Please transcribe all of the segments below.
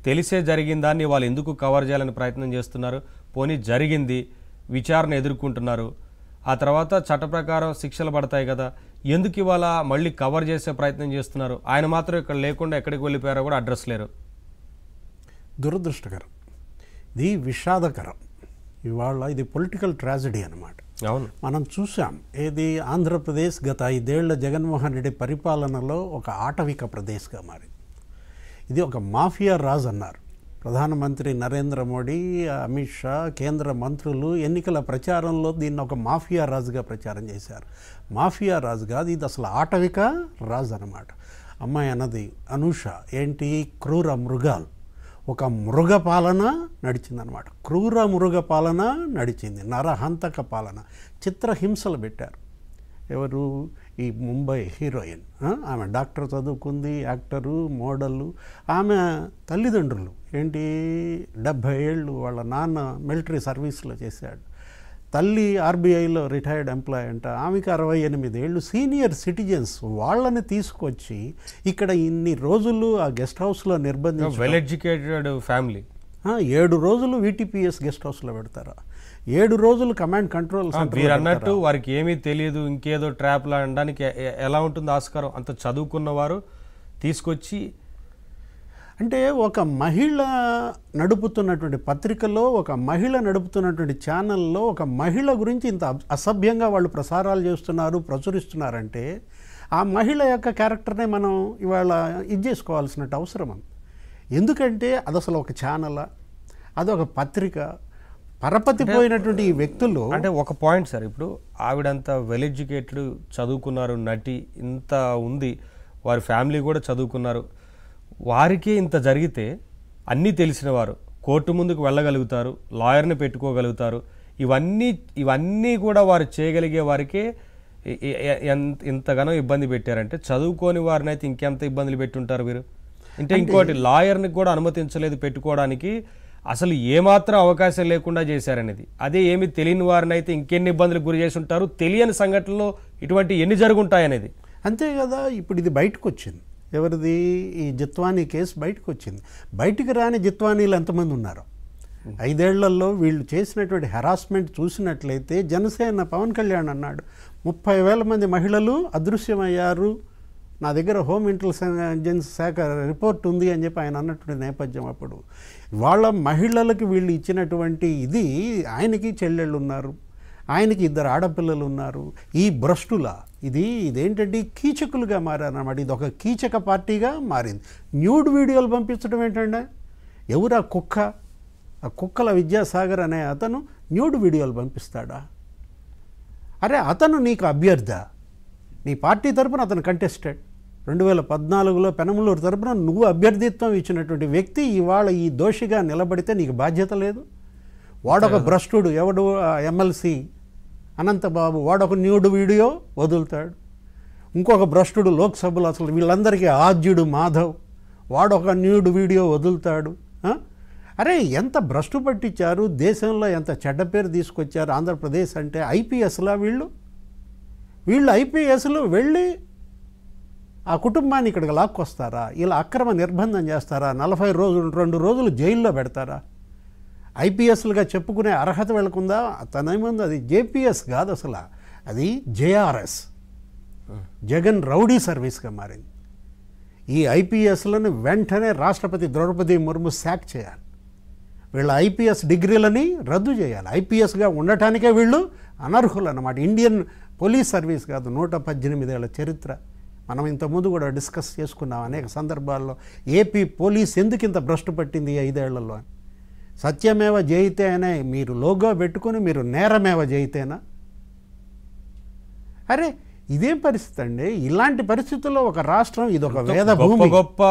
తెలిసే జరిగిందాన్ని వాళ్ళు ఎందుకు కవర్ చేయాలని ప్రయత్నం చేస్తున్నారు? పోనీ జరిగింది, విచారణ ఎదుర్కొంటున్నారు, ఆ తర్వాత చట్ట ప్రకారం శిక్షలు పడతాయి కదా, ఎందుకు ఇవాళ మళ్ళీ కవర్ చేసే ప్రయత్నం చేస్తున్నారు? ఆయన మాత్రం ఇక్కడ లేకుండా ఎక్కడికి వెళ్ళిపోయారో కూడా అడ్రస్ లేరు. దురదృష్టకరం, ఇది విషాదకరం. ఇవాళ ఇది పొలిటికల్ ట్రాజడీ అన్నమాట. అవును, మనం చూసాం. ఏది ఆంధ్రప్రదేశ్ గత 5 ఏళ్ల జగన్మోహన్ రెడ్డి పరిపాలనలో ఒక ఆటవిక ప్రదేశ్గా మారింది. ఇది ఒక మాఫియా రాజ్ అన్నారు ప్రధానమంత్రి నరేంద్ర మోడీ, అమిత్ షా, కేంద్ర మంత్రులు ఎన్నికల ప్రచారంలో దీన్ని ఒక మాఫియా రాజుగా ప్రచారం చేశారు. మాఫియా రాజు కాదు, ఇది అసలు ఆటవిక రాజు అన్నమాట. అమ్మాయి అన్నది అనూష ఏంటి, క్రూర మృగాలు, ఒక మృగ పాలన నడిచిందనమాట. క్రూర మృగ పాలన నడిచింది, నరహంతక పాలన. చిత్రహింసలు పెట్టారు. ఎవరు? ఈ ముంబై హీరోయిన్. ఆమె డాక్టర్ చదువుకుంది, యాక్టరు, మోడలు. ఆమె తల్లిదండ్రులు ఏంటి, 70 ఏళ్ళు, వాళ్ళ నాన్న మిలిటరీ సర్వీస్లో చేశాడు, తల్లి ఆర్బీఐలో రిటైర్డ్ ఎంప్లాయ్ అంట, ఆమెకి 68 ఏళ్ళు, సీనియర్ సిటిజన్స్. వాళ్ళని తీసుకొచ్చి ఇక్కడ ఇన్ని రోజులు ఆ గెస్ట్ హౌస్లో నిర్బంధించి, వెల్ ఎడ్యుకేటెడ్ ఫ్యామిలీ, 7 రోజులు వీటీపీఎస్ గెస్ట్ హౌస్లో పెడతారా, 7 రోజులు కమాండ్ కంట్రోల్ సెంటర్. మీరు అన్నట్టు వారికి ఏమీ తెలియదు, ఇంకేదో ట్రాప్లా అనడానికి ఎలా ఉంటుంది ఆస్కారం? అంత చదువుకున్న వారు తీసుకొచ్చి, అంటే ఒక మహిళ నడుపుతున్నటువంటి పత్రికలో, ఒక మహిళ నడుపుతున్నటువంటి ఛానల్లో ఒక మహిళ గురించి ఇంత అసభ్యంగా వాళ్ళు ప్రసారాలు చేస్తున్నారు, ప్రచురిస్తున్నారంటే ఆ మహిళ యొక్క క్యారెక్టర్నే మనం ఇవాళ ఇది చేసుకోవాల్సినట్టు అవసరం. ఎందుకంటే అది అసలు ఒక ఛానల్, అదొక పత్రిక. పరపతిపోయినటువంటి ఈ వ్యక్తులు అంటే ఒక పాయింట్ సార్, ఇప్పుడు ఆవిడంతా వెల్ ఎడ్యుకేటెడ్, చదువుకున్నారు, నటి, ఇంత ఉంది, వారి ఫ్యామిలీ కూడా చదువుకున్నారు, వారికి ఇంత జరిగితే అన్నీ తెలిసిన వారు కోర్టు ముందుకు వెళ్ళగలుగుతారు, లాయర్ని పెట్టుకోగలుగుతారు, ఇవన్నీ కూడా వారు చేయగలిగే వారికే ఇంతగానో ఇబ్బంది పెట్టారంటే చదువుకోని వారిని అయితే ఇంకెంత ఇబ్బందులు పెట్టుంటారు వీరు. అంటే ఇంకోటి, లాయర్ని కూడా అనుమతించలేదు పెట్టుకోవడానికి, అసలు ఏమాత్రం అవకాశం లేకుండా చేశారనేది. అదే ఏమి తెలియని వారిని అయితే ఇంకెన్ని ఇబ్బందులకు గురి చేసి ఉంటారు, తెలియని సంఘటనలో ఇటువంటి ఎన్ని జరుగుంటాయనేది. అంతే కదా. ఇప్పుడు ఇది బయటకు వచ్చింది, ఎవరిది, ఈ జిత్వానీ కేసు బయటకు వచ్చింది. బయటికి రాని జిత్వానీలు ఎంతమంది ఉన్నారు? 5 ఏళ్లలో వీళ్ళు చేసినటువంటి హెరాస్మెంట్ చూసినట్లయితే, జనసేన పవన్ కళ్యాణ్ అన్నాడు 30,000 మంది మహిళలు అదృశ్యమయ్యారు, నా దగ్గర హోమ్ ఇంటెలిజెన్స్ శాఖ రిపోర్ట్ ఉంది అని చెప్పి ఆయన అన్నటువంటి నేపథ్యం. అప్పుడు వాళ్ళ మహిళలకు వీళ్ళు ఇచ్చినటువంటి ఇది, ఆయనకి చెల్లెళ్ళు ఉన్నారు, ఆయనకి 2 ఆడపిల్లలు ఉన్నారు. ఈ భ్రష్టుల ఇదేంటంటే కీచకులుగా మారారన్నమాట. ఇది ఒక కీచక పార్టీగా మారింది. న్యూడ్ వీడియోలు పంపించడం ఏంటంటే, ఎవరు ఆ కుక్క, ఆ కుక్కల విద్యాసాగర్ అనే అతను న్యూడ్ వీడియోలు పంపిస్తాడా? అరే అతను నీకు అభ్యర్థ, నీ పార్టీ తరపున అతను కంటెస్టెడ్, 2014లో పెనమలూరు తరపున నువ్వు అభ్యర్థిత్వం ఇచ్చినటువంటి వ్యక్తి ఇవాళ ఈ దోషిగా నిలబడితే నీకు బాధ్యత లేదు? వాడొక భ్రష్టుడు, ఎవడు ఎమ్మెల్సీ అనంతబాబు, వాడొక న్యూడ్ వీడియో వదులుతాడు. ఇంకొక భ్రష్టుడు లోక్సభలో, అసలు వీళ్ళందరికీ ఆద్యుడు మాధవ్, వాడొక న్యూడ్ వీడియో వదులుతాడు. అరే ఎంత భ్రష్టు పట్టించారు, దేశంలో ఎంత చెడ్డ పేరు తీసుకొచ్చారు. ఆంధ్రప్రదేశ్ అంటే ఐపీఎస్లా వీళ్ళు ఐపీఎస్లు వెళ్ళి ఆ కుటుంబాన్ని ఇక్కడికి లాక్కొస్తారా? ఇలా అక్రమ నిర్బంధం చేస్తారా? 40 రోజులు 2 రోజులు జైల్లో పెడతారా? ఐపీఎస్లుగా చెప్పుకునే అర్హత వెళ్ళకుందా? తనేముంది, అది జేపీఎస్ కాదు, అసలు అది జేఆర్ఎస్, జగన్ రౌడీ సర్వీస్గా మారింది. ఈ ఐపీఎస్లను వెంటనే రాష్ట్రపతి ద్రౌపది ముర్ము శాక్ చేయాలి, వీళ్ళ ఐపీఎస్ డిగ్రీలని రద్దు చేయాలి. ఐపీఎస్గా ఉండటానికే వీళ్ళు అనర్హులు అన్నమాట. ఇండియన్ పోలీస్ సర్వీస్ కాదు, 118 ఏళ్ల చరిత్ర. మనం ఇంతకుముందు కూడా డిస్కస్ చేసుకున్నాం అనేక సందర్భాల్లో. ఏపీ పోలీస్ ఎందుకు ఇంత భ్రష్టు పట్టింది 5 ఏళ్లలో? సత్యమేవ జయితే అనే మీరు లోగో పెట్టుకుని మీరు నేరమేవ జయితేనా? అరే ఇదేం పరిస్థితి అండి? ఇలాంటి పరిస్థితుల్లో ఒక రాష్ట్రం, ఇదొక వేద భూమి. గొప్ప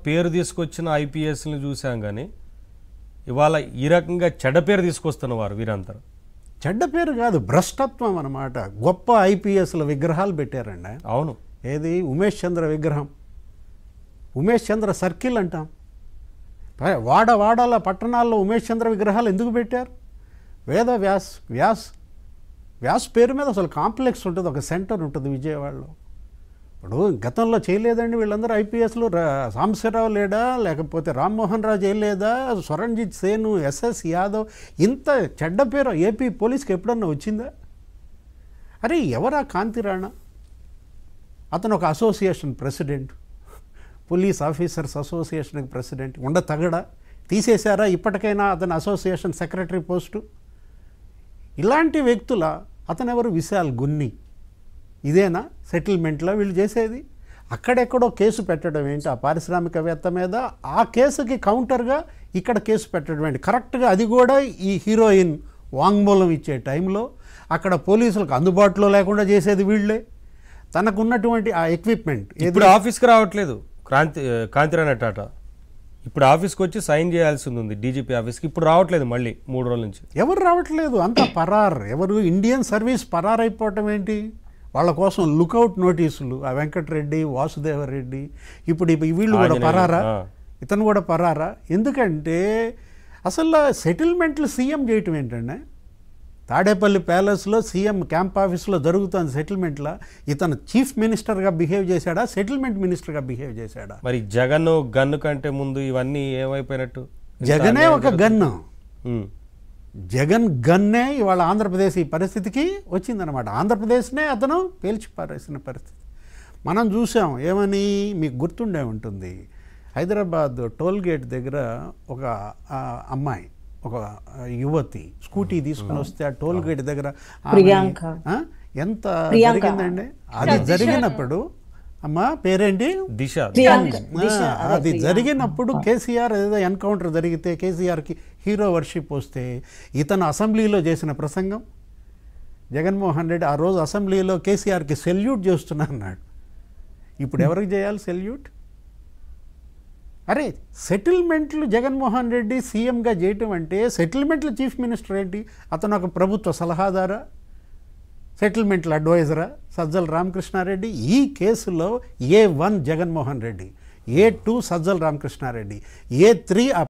పేరు తీసుకొచ్చిన ఐపీఎస్ని చూసాం, కానీ ఇవాళ ఈ రకంగా చెడ్డ పేరు తీసుకొస్తున్న వారు వీరందరూ. చెడ్డ పేరు కాదు, భ్రష్టత్వం అన్నమాట. గొప్ప ఐపీఎస్ల విగ్రహాలు పెట్టారండి. అవును, ఏది ఉమేష్ చంద్ర విగ్రహం, ఉమేష్ చంద్ర సర్కిల్ అంటాం. వాడల పట్టణాల్లో ఉమేష్ చంద్ర విగ్రహాలు ఎందుకు పెట్టారు? వేద వ్యాస్ పేరు మీద అసలు కాంప్లెక్స్ ఉంటుంది, ఒక సెంటర్ ఉంటుంది విజయవాడలో. ఇప్పుడు గతంలో చేయలేదండి వీళ్ళందరూ ఐపీఎస్లు. సాంబశివరావు లేడా, లేకపోతే రామ్మోహన్ రావు చేయలేదా, స్వరణ్జిత్ సేను, ఎస్ఎస్ యాదవ్, ఇంత చెడ్డ పేరు ఏపీ పోలీస్కి ఎప్పుడన్నా వచ్చిందా? అరే ఎవరా కాంతి రాణా? అతను ఒక అసోసియేషన్ ప్రెసిడెంట్, పోలీస్ ఆఫీసర్స్ అసోసియేషన్కి ప్రెసిడెంట్. తగడా తీసేశారా ఇప్పటికైనా అతని అసోసియేషన్ సెక్రటరీ పోస్టు? ఇలాంటి వ్యక్తుల అతను ఎవరు? విశాల్ గున్ని. ఇదేనా సెటిల్మెంట్లో వీళ్ళు చేసేది? అక్కడెక్కడో కేసు పెట్టడం ఏంటి ఆ పారిశ్రామికవేత్త మీద? ఆ కేసుకి కౌంటర్గా ఇక్కడ కేసు పెట్టడం ఏంటి? కరెక్ట్గా అది కూడా ఈ హీరోయిన్ వాంగ్మూలం ఇచ్చే టైంలో అక్కడ పోలీసులకు అందుబాటులో లేకుండా చేసేది వీళ్ళే. తనకున్నటువంటి ఆ ఎక్విప్మెంట్ ఇప్పుడు ఆఫీస్కి రావట్లేదు కాంతిరాణా టాటా. ఇప్పుడు ఆఫీస్కి వచ్చి సైన్ చేయాల్సి ఉంది డీజీపీ ఆఫీస్కి. ఇప్పుడు రావట్లేదు మళ్ళీ 3 రోజుల నుంచి. ఎవరు రావట్లేదు, అంతా పరార్. ఎవరు ఇండియన్ సర్వీస్ పరార్ అయిపోవటం ఏంటి? వాళ్ళ కోసం లుకౌట్ నోటీసులు. ఆ వెంకటరెడ్డి, వాసుదేవరెడ్డి, ఇప్పుడు వీళ్ళు కూడా పరారా? ఇతను కూడా పరారా? ఎందుకంటే అసలు సెటిల్మెంట్లు సీఎం చేయటం ఏంటంటే, తాడేపల్లి ప్యాలెస్లో సీఎం క్యాంప్ ఆఫీస్లో జరుగుతుంది సెటిల్మెంట్లో. ఇతను చీఫ్ మినిస్టర్గా బిహేవ్ చేశాడా, సెటిల్మెంట్ మినిస్టర్గా బిహేవ్ చేశాడా? మరి జగన్ గన్ను కంటే ముందు ఇవన్నీ ఏమైపోయినట్టు? జగనే ఒక గన్ను. జగన్ గన్నే ఇవాళ ఆంధ్రప్రదేశ్ ఈ పరిస్థితికి వచ్చిందనమాట. ఆంధ్రప్రదేశ్నే అతను పేల్చిపారేసిన పరిస్థితి మనం చూసాం. ఏమని మీకు గుర్తుండే ఉంటుంది, హైదరాబాద్ టోల్ గేట్ దగ్గర ఒక అమ్మాయి, ఒక యువతి స్కూటీ తీసుకుని వస్తే ఆ టోల్ గేట్ దగ్గర ఎంత జరిగిందండి? అది జరిగినప్పుడు అమ్మా పేరేంటి, దిశ. అది జరిగినప్పుడు కేసీఆర్ ఏదో ఎన్కౌంటర్ జరిగితే కేసీఆర్కి హీరో వర్షిప్ వస్తే ఇతను అసెంబ్లీలో చేసిన ప్రసంగం, జగన్మోహన్ రెడ్డి ఆ రోజు అసెంబ్లీలో కేసీఆర్కి సెల్యూట్ చేస్తున్నా అన్నాడు. ఇప్పుడు ఎవరికి చేయాలి సెల్యూట్? అరే సెటిల్మెంట్లు జగన్మోహన్ రెడ్డి సీఎంగా చేయటం అంటే, సెటిల్మెంట్లు చీఫ్ మినిస్టర్ ఏంటి? అతను ఒక ప్రభుత్వ సలహాదారా, సెటిల్మెంట్ల అడ్వైజరా సజ్జల రామకృష్ణారెడ్డి? ఈ కేసులో A1 Jaganmohan Reddy, A2 Sajjala Ramakrishna Reddy, A3